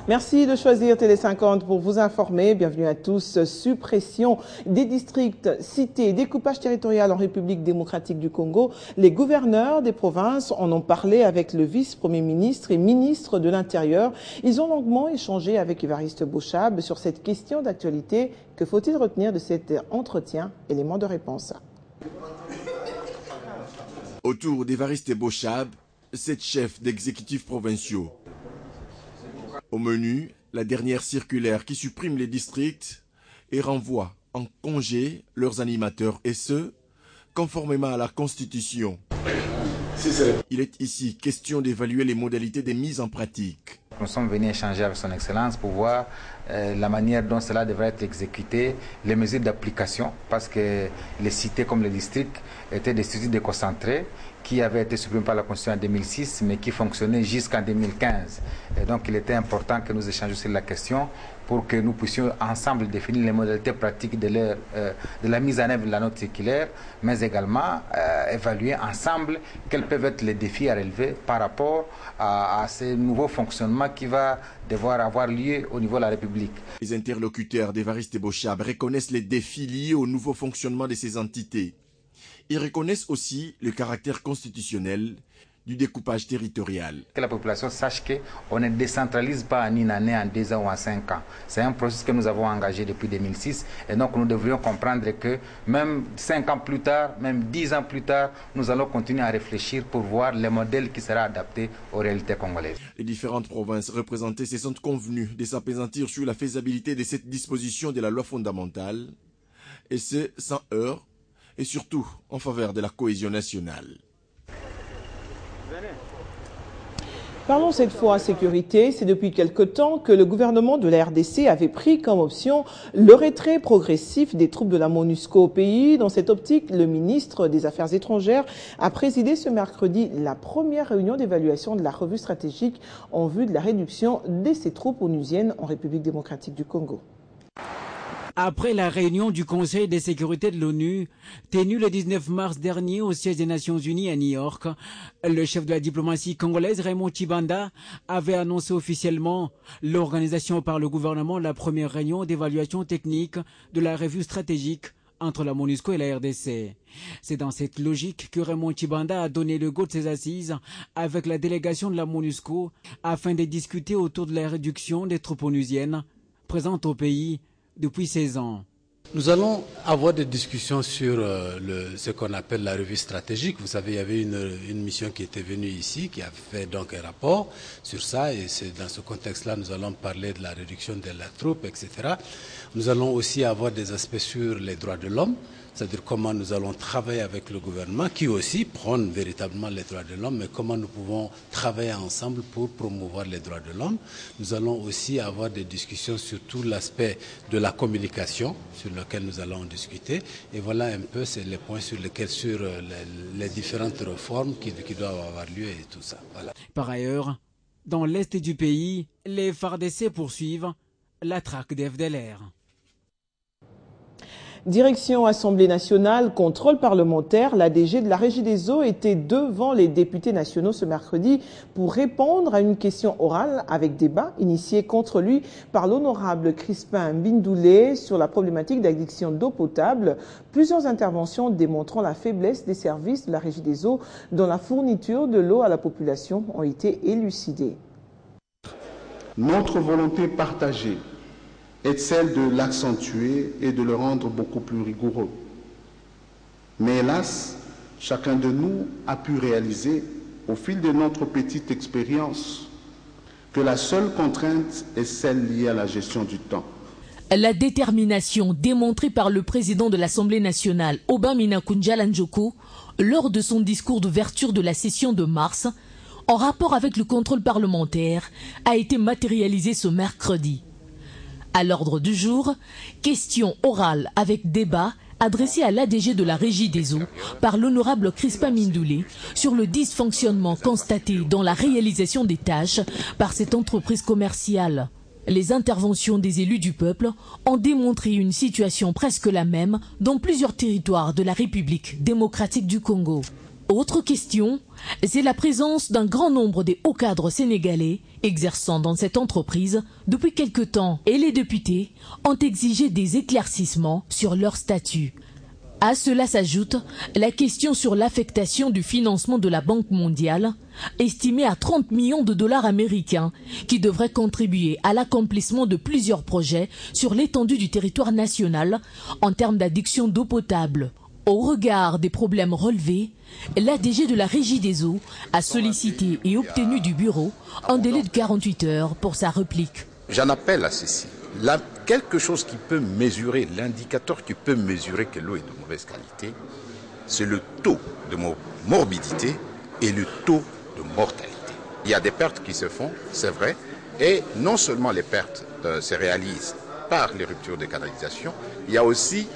Merci de choisir Télé 50 pour vous informer. Bienvenue à tous. Suppression des districts, cités, découpage territorial en République démocratique du Congo. Les gouverneurs des provinces en ont parlé avec le vice-premier ministre et ministre de l'Intérieur. Ils ont longuement échangé avec Évariste Bochab sur cette question d'actualité. Que faut-il retenir de cet entretien? Élément de réponse. Autour d'Évariste Bochab, 7 chefs d'exécutifs provinciaux. Au menu, la dernière circulaire qui supprime les districts et renvoie en congé leurs animateurs, et ce, conformément à la Constitution. Il est ici question d'évaluer les modalités des mises en pratique. Nous sommes venus échanger avec son Excellence pour voir la manière dont cela devrait être exécuté, les mesures d'application, parce que les cités comme les districts étaient des districts déconcentrés qui avaient été supprimés par la Constitution en 2006, mais qui fonctionnaient jusqu'en 2015. Et donc il était important que nous échangions sur la question pour que nous puissions ensemble définir les modalités pratiques de la mise en œuvre de la note circulaire, mais également évaluer ensemble quels peuvent être les défis à relever par rapport à ce nouveau fonctionnement qui va devoir avoir lieu au niveau de la République. Les interlocuteurs d'Évariste Bochab reconnaissent les défis liés au nouveau fonctionnement de ces entités. Ils reconnaissent aussi le caractère constitutionnel du découpage territorial. Que la population sache qu'on ne décentralise pas en une année, en 2 ans ou en 5 ans. C'est un processus que nous avons engagé depuis 2006 et donc nous devrions comprendre que même 5 ans plus tard, même 10 ans plus tard, nous allons continuer à réfléchir pour voir les modèles qui seront adaptés aux réalités congolaises. Les différentes provinces représentées se sont convenues de s'apaisantir sur la faisabilité de cette disposition de la loi fondamentale, et ce, sans heurts, et surtout en faveur de la cohésion nationale. Parlons cette fois sécurité. C'est depuis quelque temps que le gouvernement de la RDC avait pris comme option le retrait progressif des troupes de la MONUSCO au pays. Dans cette optique, le ministre des Affaires étrangères a présidé ce mercredi la première réunion d'évaluation de la revue stratégique en vue de la réduction de ces troupes onusiennes en République démocratique du Congo. Après la réunion du Conseil de sécurité de l'ONU, tenue le 19 mars dernier au siège des Nations Unies à New York, le chef de la diplomatie congolaise, Raymond Tshibanda, avait annoncé officiellement l'organisation par le gouvernement de la première réunion d'évaluation technique de la revue stratégique entre la MONUSCO et la RDC. C'est dans cette logique que Raymond Tshibanda a donné le go de ses assises avec la délégation de la MONUSCO afin de discuter autour de la réduction des troupes onusiennes présentes au pays depuis 16 ans. Nous allons avoir des discussions sur ce qu'on appelle la revue stratégique. Vous savez, il y avait une mission qui était venue ici, qui a fait donc un rapport sur ça, et c'est dans ce contexte-là nous allons parler de la réduction de la troupe, etc. Nous allons aussi avoir des aspects sur les droits de l'homme, c'est-à-dire comment nous allons travailler avec le gouvernement, qui aussi prône véritablement les droits de l'homme, mais comment nous pouvons travailler ensemble pour promouvoir les droits de l'homme. Nous allons aussi avoir des discussions sur tout l'aspect de la communication, sur lequel nous allons discuter. Et voilà un peu les points sur lesquels, sur les différentes réformes qui doivent avoir lieu et tout ça. Voilà. Par ailleurs, dans l'est du pays, les FARDC poursuivent la traque des FDLR. Direction Assemblée nationale, contrôle parlementaire, l'ADG de la Régie des eaux était devant les députés nationaux ce mercredi pour répondre à une question orale avec débat initié contre lui par l'honorable Crispin Mbindoulé sur la problématique d'addiction d'eau potable. Plusieurs interventions démontrant la faiblesse des services de la Régie des eaux dans la fourniture de l'eau à la population ont été élucidées. Notre volonté partagée est celle de l'accentuer et de le rendre beaucoup plus rigoureux. Mais hélas, chacun de nous a pu réaliser, au fil de notre petite expérience, que la seule contrainte est celle liée à la gestion du temps. La détermination démontrée par le président de l'Assemblée nationale, Obamina Kounjala Njoko, lors de son discours d'ouverture de la session de mars, en rapport avec le contrôle parlementaire, a été matérialisée ce mercredi. À l'ordre du jour, question orale avec débat adressée à l'ADG de la Régie des eaux par l'honorable Crispin Mbindoulé sur le dysfonctionnement constaté dans la réalisation des tâches par cette entreprise commerciale. Les interventions des élus du peuple ont démontré une situation presque la même dans plusieurs territoires de la République démocratique du Congo. Autre question, c'est la présence d'un grand nombre des hauts cadres sénégalais exerçant dans cette entreprise depuis quelque temps et les députés ont exigé des éclaircissements sur leur statut. À cela s'ajoute la question sur l'affectation du financement de la Banque mondiale, estimée à 30 millions de dollars américains, qui devrait contribuer à l'accomplissement de plusieurs projets sur l'étendue du territoire national en termes d'adduction d'eau potable. Au regard des problèmes relevés, l'ADG de la Régie des eaux a sollicité et obtenu du bureau un délai de 48 heures pour sa réplique. J'en appelle à ceci. Là, quelque chose qui peut mesurer, l'indicateur qui peut mesurer que l'eau est de mauvaise qualité, c'est le taux de morbidité et le taux de mortalité. Il y a des pertes qui se font, c'est vrai, et non seulement les pertes se réalisent par les ruptures de canalisation, il y a aussi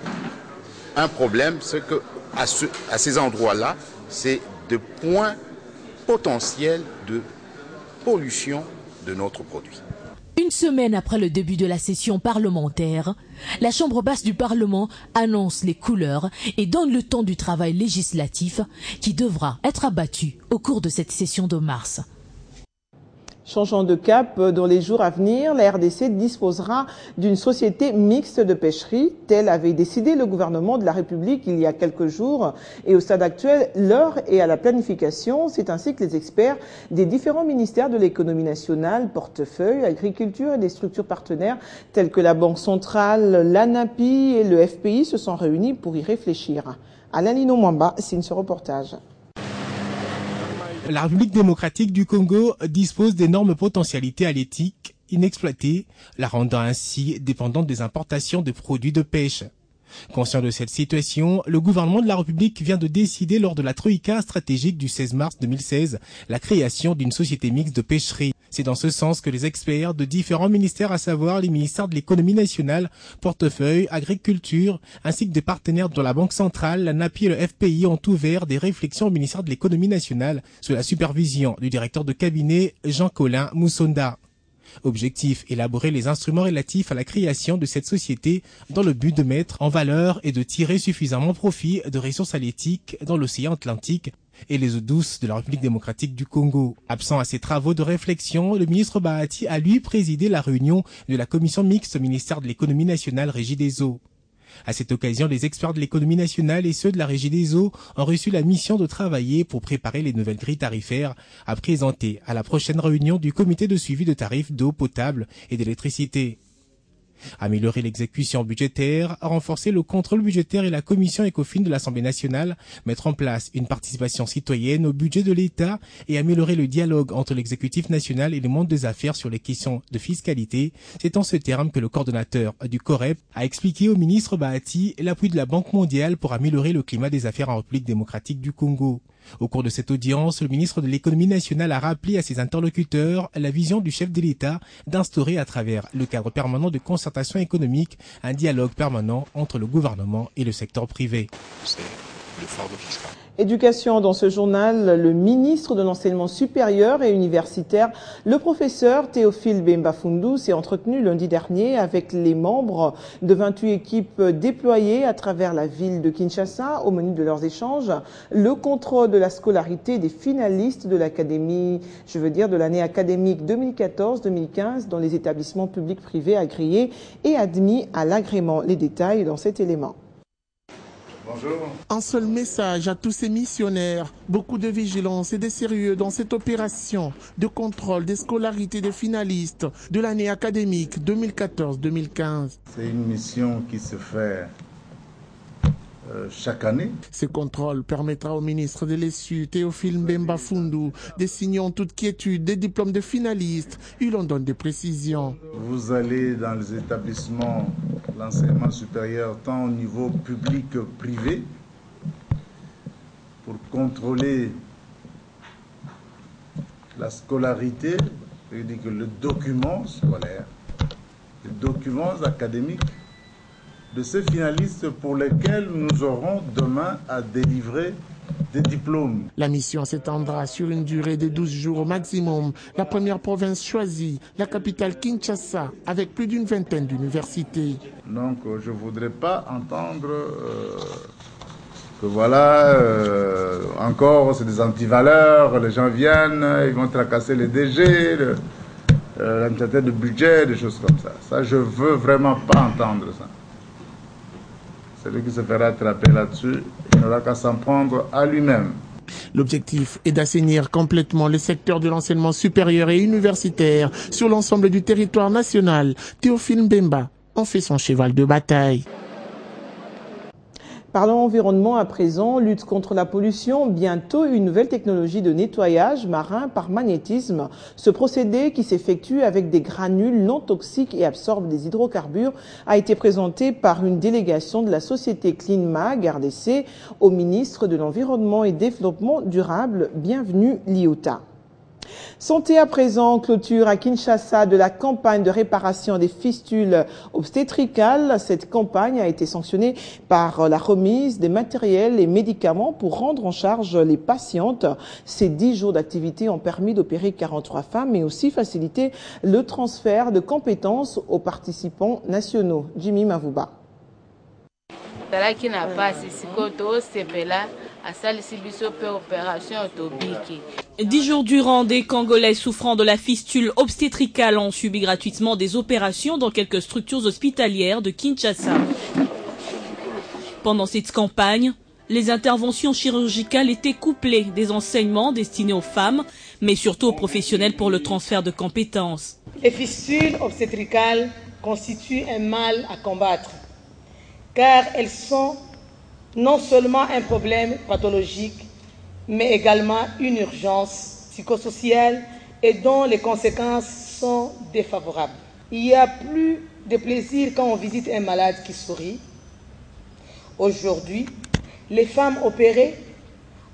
un problème, c'est qu'à ces endroits-là, c'est des points potentiels de pollution de notre produit. Une semaine après le début de la session parlementaire, la Chambre basse du Parlement annonce les couleurs et donne le temps du travail législatif qui devra être abattu au cours de cette session de mars. Changeant de cap, dans les jours à venir, la RDC disposera d'une société mixte de pêcherie. Tel avait décidé le gouvernement de la République il y a quelques jours. Et au stade actuel, l'heure est à la planification. C'est ainsi que les experts des différents ministères de l'économie nationale, portefeuille, agriculture et des structures partenaires telles que la Banque centrale, l'ANAPI et le FPI se sont réunis pour y réfléchir. Alain Lino Mwamba signe ce reportage. La République démocratique du Congo dispose d'énormes potentialités halieutiques inexploitées, la rendant ainsi dépendante des importations de produits de pêche. Conscient de cette situation, le gouvernement de la République vient de décider lors de la Troïka stratégique du 16 mars 2016 la création d'une société mixte de pêcherie. C'est dans ce sens que les experts de différents ministères, à savoir les ministères de l'économie nationale, portefeuille, agriculture, ainsi que des partenaires de la Banque centrale, la NAPI et le FPI ont ouvert des réflexions au ministère de l'économie nationale sous la supervision du directeur de cabinet Jean-Colin Moussonda. Objectif, élaborer les instruments relatifs à la création de cette société dans le but de mettre en valeur et de tirer suffisamment profit de ressources halieutiques dans l'océan Atlantique et les eaux douces de la République démocratique du Congo. Absent à ces travaux de réflexion, le ministre Bahati a lui présidé la réunion de la commission mixte au ministère de l'économie nationale Régie des eaux. À cette occasion, les experts de l'économie nationale et ceux de la Régie des eaux ont reçu la mission de travailler pour préparer les nouvelles grilles tarifaires à présenter à la prochaine réunion du comité de suivi de tarifs d'eau potable et d'électricité. Améliorer l'exécution budgétaire, renforcer le contrôle budgétaire et la commission ECOFIN de l'Assemblée nationale, mettre en place une participation citoyenne au budget de l'État et améliorer le dialogue entre l'exécutif national et le monde des affaires sur les questions de fiscalité, c'est en ce terme que le coordonnateur du COREP a expliqué au ministre Bahati l'appui de la Banque mondiale pour améliorer le climat des affaires en République démocratique du Congo. Au cours de cette audience, le ministre de l'économie nationale a rappelé à ses interlocuteurs la vision du chef de l'État d'instaurer à travers le cadre permanent de concertation économique un dialogue permanent entre le gouvernement et le secteur privé. C'est le fardeau fiscal. Éducation dans ce journal, le ministre de l'enseignement supérieur et universitaire, le professeur Théophile Bemba-Fundu, s'est entretenu lundi dernier avec les membres de 28 équipes déployées à travers la ville de Kinshasa. Au menu de leurs échanges, le contrôle de la scolarité des finalistes de l'académie, de l'année académique 2014-2015 dans les établissements publics privés agréés et admis à l'agrément. Les détails dans cet élément. Bonjour. Un seul message à tous ces missionnaires, beaucoup de vigilance et de sérieux dans cette opération de contrôle des scolarités des finalistes de l'année académique 2014-2015. C'est une mission qui se fait chaque année. Ce contrôle permettra au ministre de l'ESU, Théophile Bemba-Fundu, de signer en toute quiétude des diplômes de finalistes. Il en donne des précisions. Vous allez dans les établissements de l'enseignement supérieur, tant au niveau public que privé, pour contrôler la scolarité, c'est-à-dire que le document scolaire, les documents académiques de ces finalistes pour lesquels nous aurons demain à délivrer des diplômes. La mission s'étendra sur une durée de 12 jours au maximum. La première province choisie, la capitale Kinshasa, avec plus d'une vingtaine d'universités. Donc je ne voudrais pas entendre Que voilà, encore c'est des antivaleurs, les gens viennent, ils vont tracasser les DG, l'administrateur de budget, des choses comme ça. Ça, je veux vraiment pas entendre ça. Celui qui se fera attraper là-dessus, il n'aura qu'à s'en prendre à lui-même. L'objectif est d'assainir complètement le secteur de l'enseignement supérieur et universitaire sur l'ensemble du territoire national. Théophile Mbemba en fait son cheval de bataille. Parlons environnement à présent, lutte contre la pollution, bientôt une nouvelle technologie de nettoyage marin par magnétisme. Ce procédé qui s'effectue avec des granules non toxiques et absorbe des hydrocarbures a été présenté par une délégation de la société CleanMag RDC au ministre de l'Environnement et Développement durable. Bienvenue Liota. Santé à présent, clôture à Kinshasa de la campagne de réparation des fistules obstétricales. Cette campagne a été sanctionnée par la remise des matériels et médicaments pour rendre en charge les patientes. Ces 10 jours d'activité ont permis d'opérer 43 femmes, mais aussi faciliter le transfert de compétences aux participants nationaux. Jimmy Mavouba. 10 jours durant, des Congolais souffrant de la fistule obstétricale ont subi gratuitement des opérations dans quelques structures hospitalières de Kinshasa. Pendant cette campagne, les interventions chirurgicales étaient couplées des enseignements destinés aux femmes, mais surtout aux professionnels pour le transfert de compétences. Les fistules obstétricales constituent un mal à combattre, car elles sont non seulement un problème pathologique, mais également une urgence psychosociale et dont les conséquences sont défavorables. Il n'y a plus de plaisir quand on visite un malade qui sourit. Aujourd'hui, les femmes opérées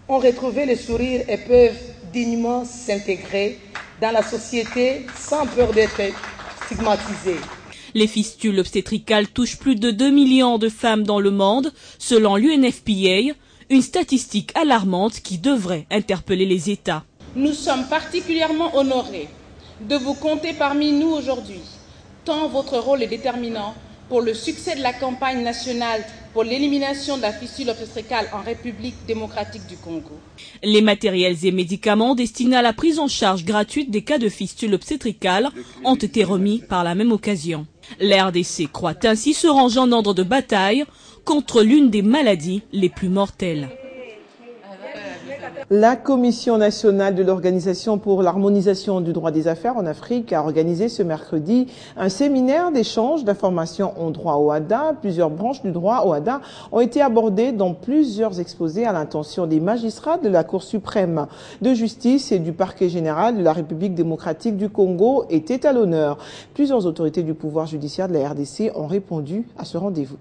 ont retrouvé le sourire et peuvent dignement s'intégrer dans la société sans peur d'être stigmatisées. Les fistules obstétricales touchent plus de 2 millions de femmes dans le monde, selon l'UNFPA, une statistique alarmante qui devrait interpeller les États. Nous sommes particulièrement honorés de vous compter parmi nous aujourd'hui, tant votre rôle est déterminant pour le succès de la campagne nationale pour l'élimination de la fistule obstétricale en République démocratique du Congo. Les matériels et médicaments destinés à la prise en charge gratuite des cas de fistule obstétricale ont été remis par la même occasion. La RDC croit ainsi se ranger en ordre de bataille contre l'une des maladies les plus mortelles. La Commission nationale de l'Organisation pour l'harmonisation du droit des affaires en Afrique a organisé ce mercredi un séminaire d'échange d'informations en droit OHADA. Plusieurs branches du droit OHADA ont été abordées dans plusieurs exposés à l'intention des magistrats de la Cour suprême de justice et du parquet général de la République démocratique du Congo étaient à l'honneur. Plusieurs autorités du pouvoir judiciaire de la RDC ont répondu à ce rendez-vous.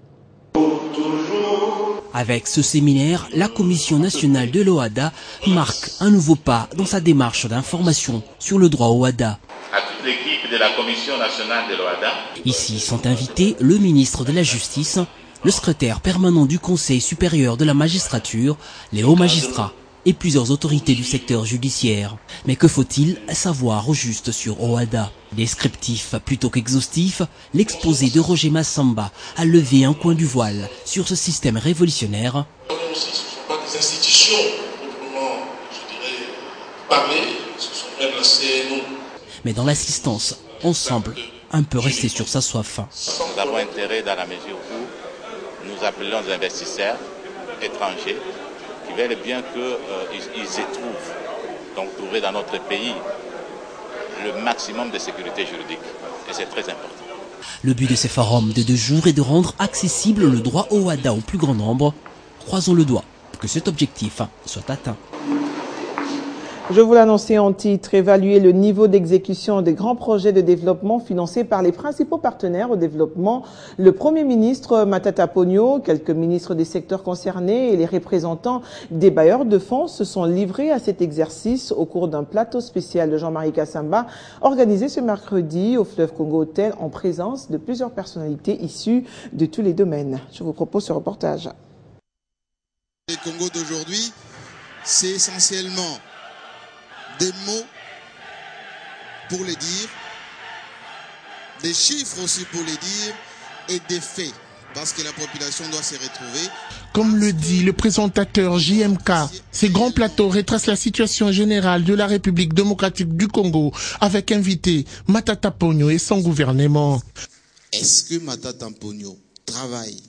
Avec ce séminaire, la Commission nationale de l'OHADA marque un nouveau pas dans sa démarche d'information sur le droit OHADA. À toute l'équipe de la Commission nationale de l'OHADA. Ici sont invités le ministre de la Justice, le secrétaire permanent du Conseil supérieur de la magistrature, les hauts magistrats et plusieurs autorités du secteur judiciaire. Mais que faut-il savoir au juste sur OHADA? Descriptif plutôt qu'exhaustif, l'exposé de Roger Massamba a levé un coin du voile sur ce système révolutionnaire. Ce ne sont pas des institutions, proprement, je dirais, parler, ce sont même la CNO. Mais dans l'assistance, on semble un peu rester sur sa soif. Nous avons intérêt dans la mesure où nous appelons les investisseurs étrangers qui veulent bien qu'ils y trouvent, donc trouver dans notre pays le maximum de sécurité juridique. Et c'est très important. Le but de ces forums de 2 jours est de rendre accessible le droit OHADA au plus grand nombre. Croisons le doigt pour que cet objectif soit atteint. Je vous l'annonçais en titre, évaluer le niveau d'exécution des grands projets de développement financés par les principaux partenaires au développement. Le Premier ministre Matata Ponyo, quelques ministres des secteurs concernés et les représentants des bailleurs de fonds se sont livrés à cet exercice au cours d'un plateau spécial de Jean-Marie Kassamba organisé ce mercredi au Fleuve Congo Hotel en présence de plusieurs personnalités issues de tous les domaines. Je vous propose ce reportage. Le Congo d'aujourd'hui, c'est essentiellement des mots pour les dire, des chiffres aussi pour les dire et des faits parce que la population doit se retrouver. Comme le dit le présentateur JMK, ces grands plateaux retracent la situation générale de la République démocratique du Congo avec invité Matata Ponyo et son gouvernement. Est-ce que Matata Ponyo travaille